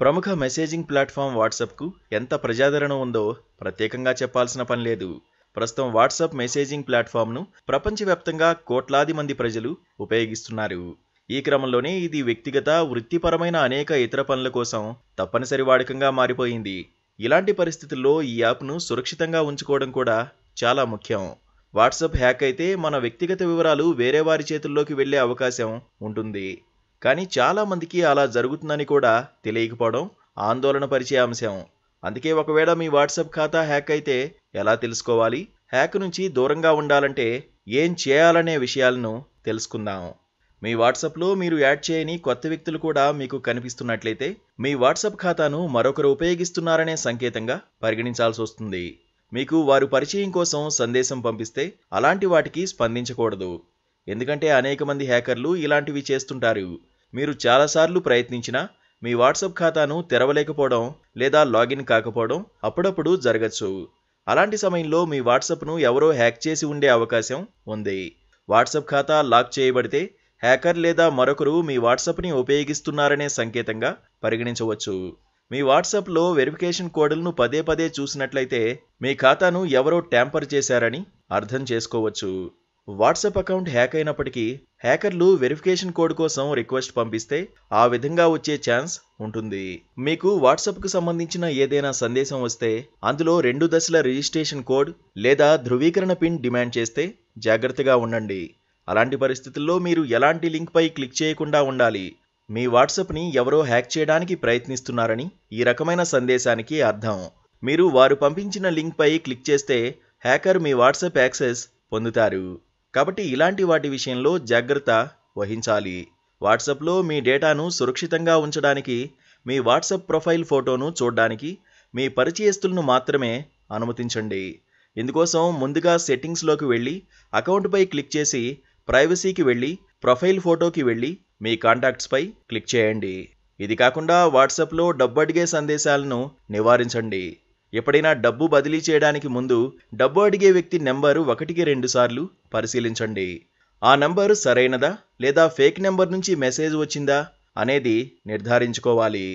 ప్రముఖ messaging platform వాట్సాప్కు ఎంత ప్రజాదరణ ఉందో ప్రత్యేకంగా చెప్పాల్సిన పని లేదు. ప్రస్తుతం వాట్సాప్ మెసేజింగ్ ప్లాట్ఫామ్ను ప్రపంచవ్యాప్తంగా కోట్లాది మంది ప్రజలు ఉపయోగిస్తున్నారు. ఈ క్రమంలోనే ఇది వ్యక్తిగత, వృత్తిపరమైన అనేక ఇతర పనుల కోసం తప్పనిసరి వాడకంగా మారిపోయింది. ఇలాంటి పరిస్థితుల్లో ఈ యాప్ను సురక్షితంగా ఉంచుకోవడం కూడా చాలా ముఖ్యం. వాట్సాప్ హ్యాక్ అయితే మన వ్యక్తిగత వివరాలు వేరే వారి చేతుల్లోకి వెళ్లే అవకాశం ఉంటుంది. కానీ చాలా మందికి అలా జరుగుతుందని కూడా తెలియకపోవడం ఆందోళన పరిచే అంశం. అందుకే ఒకవేళ మీ వాట్సాప్ ఖాతా హ్యాక్ అయితే ఎలా తెలుసుకోవాలి, హ్యాక్ నుంచి దూరంగా ఉండాలంటే ఏం చేయాలనే విషయాలను తెలుసుకుందాం. మీ వాట్సాప్లో మీరు యాడ్ చేయని కొత్త వ్యక్తులు కూడా మీకు కనిపిస్తున్నట్లయితే మీ వాట్సాప్ ఖాతాను మరొకరు ఉపయోగిస్తున్నారనే సంకేతంగా పరిగణించాల్సి వస్తుంది. మీకు వారు పరిచయం కోసం సందేశం పంపిస్తే అలాంటి వాటికి స్పందించకూడదు. ఎందుకంటే అనేక మంది హ్యాకర్లు ఇలాంటివి చేస్తుంటారు. మీరు చాలాసార్లు ప్రయత్నించినా మీ వాట్సాప్ ఖాతాను తెరవలేకపోవడం లేదా లాగిన్ కాకపోవడం అప్పుడప్పుడు జరగచ్చు. అలాంటి సమయంలో మీ వాట్సాప్ను ఎవరో హ్యాక్ చేసి ఉండే అవకాశం ఉంది. వాట్సాప్ ఖాతా లాక్ చేయబడితే హ్యాకర్ లేదా మరొకరు మీ వాట్సాప్ని ఉపయోగిస్తున్నారనే సంకేతంగా పరిగణించవచ్చు. మీ వాట్సాప్లో వెరిఫికేషన్ కోడ్లను పదే పదే చూసినట్లయితే మీ ఖాతాను ఎవరో ట్యాంపర్ చేశారని అర్థం చేసుకోవచ్చు. వాట్సాప్ అకౌంట్ హ్యాక్ అయినప్పటికీ హ్యాకర్లు వెరిఫికేషన్ కోడ్ కోసం రిక్వెస్ట్ పంపిస్తే ఆ విధంగా వచ్చే ఛాన్స్ ఉంటుంది. మీకు వాట్సాప్కు సంబంధించిన ఏదైనా సందేశం వస్తే అందులో 2 దశల రిజిస్ట్రేషన్ కోడ్ లేదా ధృవీకరణ పిన్ డిమాండ్ చేస్తే జాగ్రత్తగా ఉండండి. అలాంటి పరిస్థితుల్లో మీరు ఎలాంటి లింక్పై క్లిక్ చేయకుండా ఉండాలి. మీ వాట్సాప్ని ఎవరో హ్యాక్ చేయడానికి ప్రయత్నిస్తున్నారని ఈ రకమైన సందేశానికి అర్థం. మీరు వారు పంపించిన లింక్పై క్లిక్ చేస్తే హ్యాకర్ మీ వాట్సాప్ యాక్సెస్ పొందుతారు. కాబట్టి ఇలాంటి వాటి విషయంలో జాగ్రత్త వహించాలి. వాట్సాప్లో మీ డేటాను సురక్షితంగా ఉంచడానికి మీ వాట్సాప్ ప్రొఫైల్ ఫోటోను చూడడానికి మీ పరిచయస్తులను మాత్రమే అనుమతించండి. ఇందుకోసం ముందుగా సెట్టింగ్స్లోకి వెళ్ళి అకౌంట్పై క్లిక్ చేసి ప్రైవసీకి వెళ్ళి ప్రొఫైల్ ఫోటోకి వెళ్ళి మీ కాంటాక్ట్స్పై క్లిక్ చేయండి. ఇది కాకుండా వాట్సాప్లో డబ్బు అడిగే సందేశాలను నివారించండి. ఎప్పుడైనా డబ్బు బదిలీ చేయడానికి ముందు డబ్బు అడిగే వ్యక్తి నెంబరు 1కి 2 సార్లు పరిశీలించండి. ఆ నెంబరు సరైనదా లేదా ఫేక్ నెంబర్ నుంచి మెసేజ్ వచ్చిందా అనేది నిర్ధారించుకోవాలి.